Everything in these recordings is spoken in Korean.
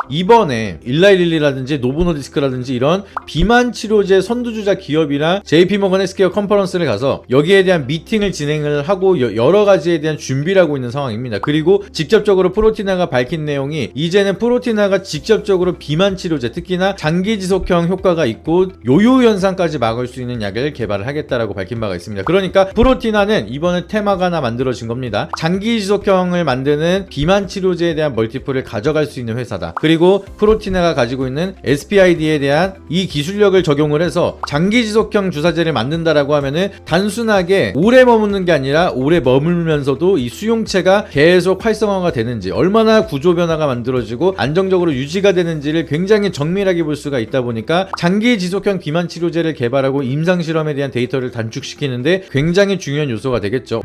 이번에 일라이릴리라든지 노보노디스크라든지 이런 비만 치료제 선두주자 기업이랑 JP모건 헬스케어 컨퍼런스를 가서 여기에 대한 미팅을 진행을 하고 여러 가지에 대한 준비를 하고 있는 상황입니다. 그리고 직접적으로 프로티나가 밝힌 내용이 이제는 프로티나가 직접적으로 비만 치료제, 특히나 장기 지속형 효과가 있고 요요 현상까지 막을 수 있는 약을 개발을 하겠다라고 밝힌 바가 있습니다. 그러니까 프로티나는 이번에 테마가 하나 만들어진 겁니다. 장기 지속형을 만드는 비만 치료제에 대한 멀티플을 가져갈 수 있는 회사다. 그리고 프로티나가 가지고 있는 SPID에 대한 이 기술력을 적용을 해서 장기 지속형 주사제를 만든다라고 하면은 단순하게 오래 머무는 게 아니라 오래 머물면서도 이 수용체가 계속 활성화가 되는지, 얼마나 구조 변화가 만들어지고 안정적으로 유지가 되는지를 굉장히 정밀하게 볼 수가 있다 보니까 장기 지속형 비만 치료제를 개발하고 임상 실험에 대한 데이터를 단축시키는데 굉장히 중요한 요소가 되겠죠.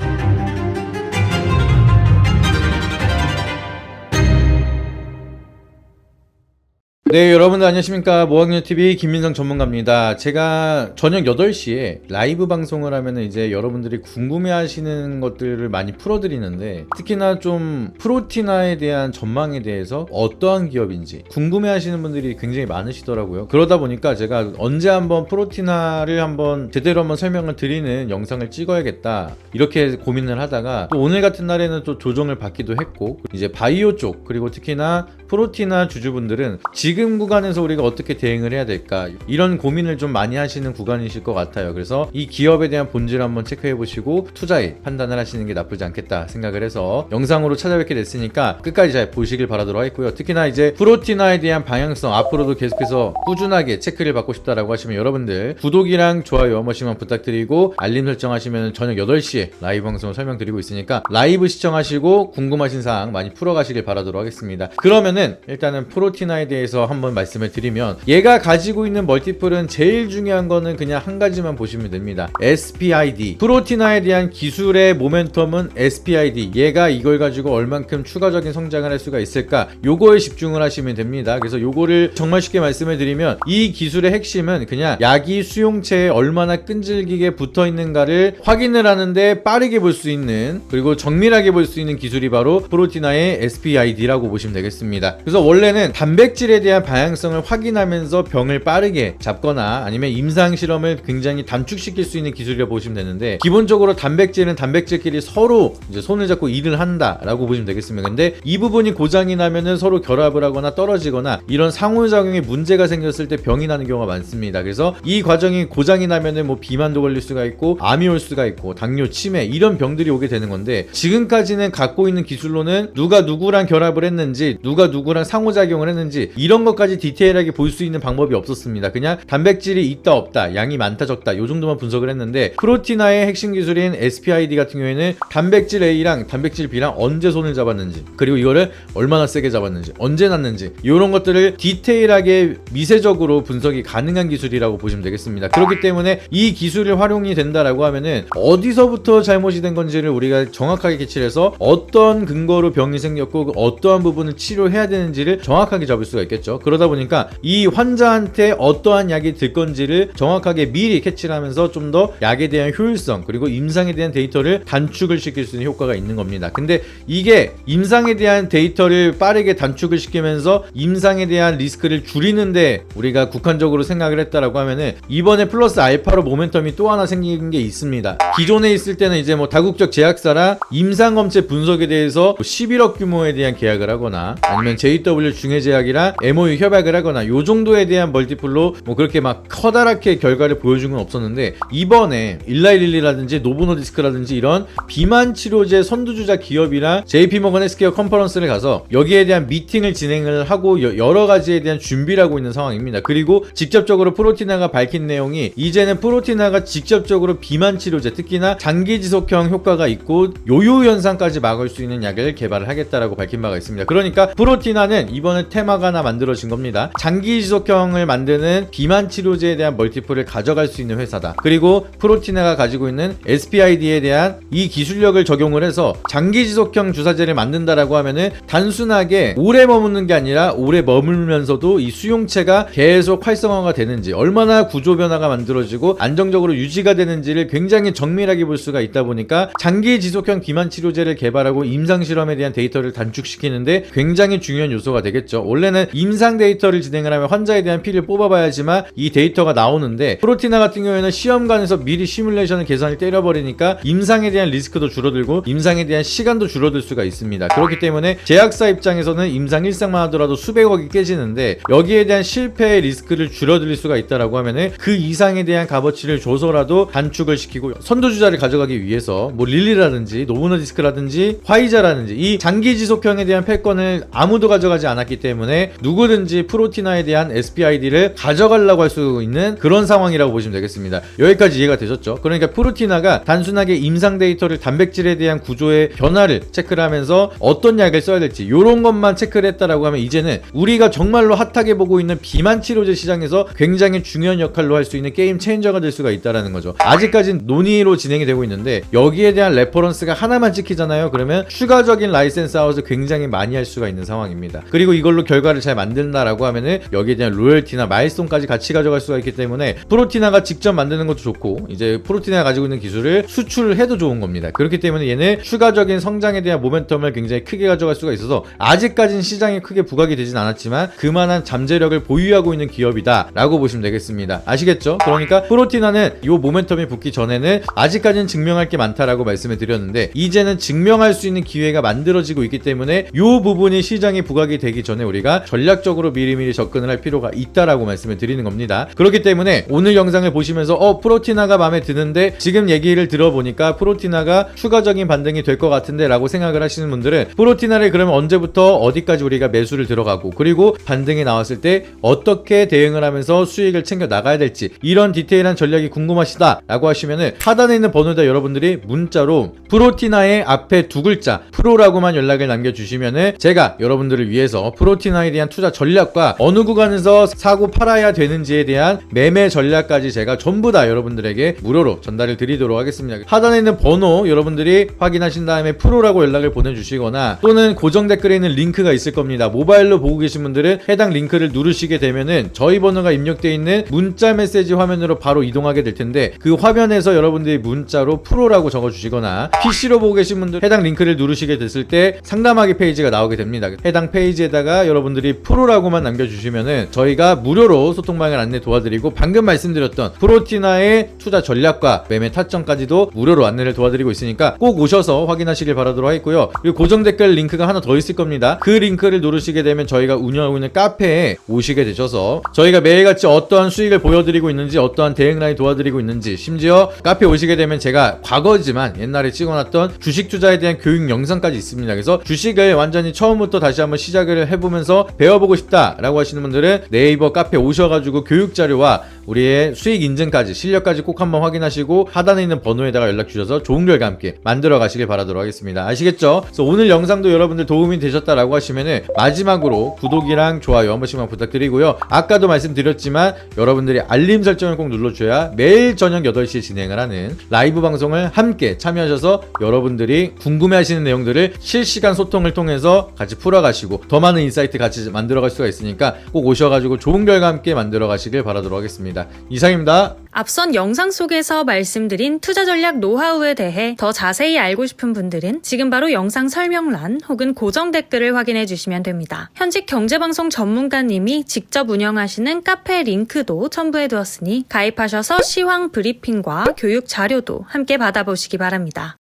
네, 여러분들 안녕하십니까. 모학년TV 김민성 전문가입니다. 제가 저녁 8시에 라이브 방송을 하면은 이제 여러분들이 궁금해 하시는 것들을 많이 풀어드리는데, 특히나 좀 프로티나에 대한 전망에 대해서 어떠한 기업인지 궁금해 하시는 분들이 굉장히 많으시더라고요. 그러다 보니까 제가 언제 한번 프로티나를 한번 제대로 한번 설명을 드리는 영상을 찍어야겠다, 이렇게 고민을 하다가 또 오늘 같은 날에는 또 조정을 받기도 했고, 이제 바이오 쪽, 그리고 특히나 프로티나 주주분들은 지금 구간에서 우리가 어떻게 대응을 해야 될까, 이런 고민을 좀 많이 하시는 구간이실 것 같아요. 그래서 이 기업에 대한 본질을 한번 체크해 보시고 투자에 판단을 하시는 게 나쁘지 않겠다 생각을 해서 영상으로 찾아뵙게 됐으니까 끝까지 잘 보시길 바라도록 하겠고요. 특히나 이제 프로티나에 대한 방향성 앞으로도 계속해서 꾸준하게 체크를 받고 싶다라고 하시면 여러분들 구독이랑 좋아요 한 번씩만 부탁드리고 알림 설정하시면 저녁 8시에 라이브 방송을 설명드리고 있으니까 라이브 시청하시고 궁금하신 사항 많이 풀어가시길 바라도록 하겠습니다. 그러면은 일단은 프로티나에 대해서 한번 말씀을 드리면, 얘가 가지고 있는 멀티플은 제일 중요한 거는 그냥 한 가지만 보시면 됩니다. SPID. 프로티나에 대한 기술의 모멘텀은 SPID. 얘가 이걸 가지고 얼만큼 추가적인 성장을 할 수가 있을까, 요거에 집중을 하시면 됩니다. 그래서 요거를 정말 쉽게 말씀을 드리면 이 기술의 핵심은 그냥 약이 수용체에 얼마나 끈질기게 붙어 있는가를 확인을 하는데 빠르게 볼 수 있는, 그리고 정밀하게 볼 수 있는 기술이 바로 프로티나의 SPID라고 보시면 되겠습니다. 그래서 원래는 단백질에 대한 방향성을 확인하면서 병을 빠르게 잡거나 아니면 임상 실험을 굉장히 단축시킬 수 있는 기술이라고 보시면 되는데, 기본적으로 단백질은 단백질끼리 서로 이제 손을 잡고 일을 한다라고 보시면 되겠습니다. 근데 이 부분이 고장이 나면은 서로 결합을 하거나 떨어지거나 이런 상호작용에 문제가 생겼을 때 병이 나는 경우가 많습니다. 그래서 이 과정이 고장이 나면은 뭐 비만도 걸릴 수가 있고 암이 올 수가 있고 당뇨, 치매 이런 병들이 오게 되는 건데, 지금까지는 갖고 있는 기술로는 누가 누구랑 결합을 했는지, 누가 누구랑 상호작용을 했는지 이런 것까지 디테일하게 볼 수 있는 방법이 없었습니다. 그냥 단백질이 있다 없다, 양이 많다 적다 요 정도만 분석을 했는데, 프로티나의 핵심 기술인 SPID 같은 경우에는 단백질 A랑 단백질 B랑 언제 손을 잡았는지, 그리고 이거를 얼마나 세게 잡았는지, 언제 났는지, 이런 것들을 디테일하게 미세적으로 분석이 가능한 기술이라고 보시면 되겠습니다. 그렇기 때문에 이 기술을 활용이 된다라고 하면은 어디서부터 잘못이 된 건지를 우리가 정확하게 캐치해서 어떤 근거로 병이 생겼고 어떠한 부분을 치료해야 되는지를 정확하게 잡을 수가 있겠죠. 그러다 보니까 이 환자한테 어떠한 약이 들 건지를 정확하게 미리 캐치를 하면서 좀 더 약에 대한 효율성, 그리고 임상에 대한 데이터를 단축을 시킬 수 있는 효과가 있는 겁니다. 근데 이게 임상에 대한 데이터를 빠르게 단축을 시키면서 임상에 대한 리스크를 줄이는데 우리가 국한적으로 생각을 했다라고 하면은, 이번에 플러스 알파로 모멘텀이 또 하나 생긴 게 있습니다. 기존에 있을 때는 이제 뭐 다국적 제약사랑 임상검체 분석에 대해서 11억 규모에 대한 계약을 하거나 아니면 JW 중해제약이랑 MOU 협약을 하거나 요 정도에 대한 멀티플로 뭐 그렇게 막 커다랗게 결과를 보여준 건 없었는데, 이번에 일라이릴리라든지 노보노디스크라든지 이런 비만 치료제 선두주자 기업이랑 JP모건 헬스케어 컨퍼런스를 가서 여기에 대한 미팅을 진행을 하고 여러 가지에 대한 준비를 하고 있는 상황입니다. 그리고 직접적으로 프로티나가 밝힌 내용이 이제는 프로티나가 직접적으로 비만 치료제, 특히나 장기 지속형 효과가 있고 요요 현상까지 막을 수 있는 약을 개발을 하겠다라고 밝힌 바가 있습니다. 그러니까 프로티나는 이번에 테마가 하나 만들어 만들어진 겁니다. 장기 지속형을 만드는 비만 치료제에 대한 멀티플을 가져갈 수 있는 회사다. 그리고 프로티나가 가지고 있는 SPID에 대한 이 기술력을 적용을 해서 장기 지속형 주사제를 만든다라고 하면은 단순하게 오래 머무는 게 아니라 오래 머물면서도 이 수용체가 계속 활성화가 되는지, 얼마나 구조 변화가 만들어지고 안정적으로 유지가 되는지를 굉장히 정밀하게 볼 수가 있다 보니까 장기 지속형 비만 치료제를 개발하고 임상 실험에 대한 데이터를 단축시키는데 굉장히 중요한 요소가 되겠죠. 원래는 임상 데이터를 진행을 하면 환자에 대한 피를 뽑아봐야지만 이 데이터가 나오는데, 프로티나 같은 경우에는 시험관에서 미리 시뮬레이션을 계산을 때려버리니까 임상에 대한 리스크도 줄어들고 임상에 대한 시간도 줄어들 수가 있습니다. 그렇기 때문에 제약사 입장에서는 임상 일상만 하더라도 수백억이 깨지는데 여기에 대한 실패의 리스크를 줄어들 수가 있다라고 하면은 그 이상에 대한 값어치를 줘서라도 단축을 시키고 선두주자를 가져가기 위해서 뭐 릴리라든지 노보노디스크라든지 화이자라든지 이 장기 지속형에 대한 패권을 아무도 가져가지 않았기 때문에 누구든지 프로티나에 대한 SPID를 가져가려고 할 수 있는 그런 상황이라고 보시면 되겠습니다. 여기까지 이해가 되셨죠? 그러니까 프로티나가 단순하게 임상 데이터를 단백질에 대한 구조의 변화를 체크를 하면서 어떤 약을 써야 될지 이런 것만 체크를 했다라고 하면 이제는 우리가 정말로 핫하게 보고 있는 비만 치료제 시장에서 굉장히 중요한 역할로 할 수 있는 게임 체인저가 될 수가 있다라는 거죠. 아직까지는 논의로 진행이 되고 있는데 여기에 대한 레퍼런스가 하나만 찍히잖아요. 그러면 추가적인 라이센스 아웃을 굉장히 많이 할 수가 있는 상황입니다. 그리고 이걸로 결과를 잘 만든다라고 하면은 여기에 대한 로열티나 마일스톤까지 같이 가져갈 수가 있기 때문에 프로티나가 직접 만드는 것도 좋고 이제 프로티나가 가지고 있는 기술을 수출을 해도 좋은 겁니다. 그렇기 때문에 얘는 추가적인 성장에 대한 모멘텀을 굉장히 크게 가져갈 수가 있어서 아직까지는 시장에 크게 부각이 되진 않았지만 그만한 잠재력을 보유하고 있는 기업이다 라고 보시면 되겠습니다. 아시겠죠? 그러니까 프로티나는 이 모멘텀이 붙기 전에는 아직까지는 증명할 게 많다라고 말씀을 드렸는데 이제는 증명할 수 있는 기회가 만들어지고 있기 때문에 이 부분이 시장에 부각이 되기 전에 우리가 전략적으로 미리미리 접근을 할 필요가 있다라고 말씀을 드리는 겁니다. 그렇기 때문에 오늘 영상을 보시면서 프로티나가 마음에 드는데 지금 얘기를 들어보니까 프로티나가 추가적인 반등이 될 것 같은데 라고 생각을 하시는 분들은 프로티나를 그러면 언제부터 어디까지 우리가 매수를 들어가고 그리고 반등이 나왔을 때 어떻게 대응을 하면서 수익을 챙겨 나가야 될지 이런 디테일한 전략이 궁금하시다 라고 하시면은 하단에 있는 번호에다 여러분들이 문자로 프로티나의 앞에 두 글자 프로라고만 연락을 남겨주시면은 제가 여러분들을 위해서 프로티나에 대한 투자 전략과 어느 구간에서 사고 팔아야 되는지에 대한 매매 전략까지 제가 전부 다 여러분들에게 무료로 전달을 드리도록 하겠습니다. 하단에 있는 번호 여러분들이 확인하신 다음에 프로라고 연락을 보내주시거나 또는 고정 댓글에 있는 링크가 있을 겁니다. 모바일로 보고 계신 분들은 해당 링크를 누르시게 되면은 저희 번호가 입력되어 있는 문자 메시지 화면으로 바로 이동하게 될 텐데 그 화면에서 여러분들이 문자로 프로라고 적어주시거나 PC로 보고 계신 분들 해당 링크를 누르시게 됐을 때 상담하기 페이지가 나오게 됩니다. 해당 페이지에다가 여러분들이 프로라고만 남겨주시면은 저희가 무료로 소통방을 안내 도와드리고 방금 말씀드렸던 프로티나의 투자 전략과 매매 타점까지도 무료로 안내를 도와드리고 있으니까 꼭 오셔서 확인하시길 바라도록 하겠고요. 그리고 고정 댓글 링크가 하나 더 있을 겁니다. 그 링크를 누르시게 되면 저희가 운영하고 있는 카페에 오시게 되셔서 저희가 매일같이 어떠한 수익을 보여드리고 있는지 어떠한 대응 라인 도와드리고 있는지 심지어 카페 오시게 되면 제가 과거지만 옛날에 찍어놨던 주식 투자에 대한 교육 영상까지 있습니다. 그래서 주식을 완전히 처음부터 다시 한번 시작을 해보면서 배워보고 싶다라고 하시는 분들은 네이버 카페 오셔가지고 교육 자료와 우리의 수익 인증까지 실력까지 꼭 한번 확인하시고 하단에 있는 번호에다가 연락 주셔서 좋은 결과 함께 만들어 가시길 바라도록 하겠습니다. 아시겠죠? 그래서 오늘 영상도 여러분들 도움이 되셨다라고 하시면은 마지막으로 구독이랑 좋아요 한 번씩만 부탁드리고요. 아까도 말씀드렸지만 여러분들이 알림 설정을 꼭 눌러줘야 매일 저녁 8시에 진행을 하는 라이브 방송을 함께 참여하셔서 여러분들이 궁금해하시는 내용들을 실시간 소통을 통해서 같이 풀어가시고 더 많은 인사이트 같이 만들어갈 수가 있으니까 꼭 오셔가지고 좋은 결과 함께 만들어가시길 바라도록 하겠습니다. 이상입니다. 앞선 영상 속에서 말씀드린 투자 전략 노하우에 대해 더 자세히 알고 싶은 분들은 지금 바로 영상 설명란 혹은 고정 댓글을 확인해 주시면 됩니다. 현직 경제방송 전문가님이 직접 운영하시는 카페 링크도 첨부해 두었으니 가입하셔서 시황 브리핑과 교육 자료도 함께 받아보시기 바랍니다.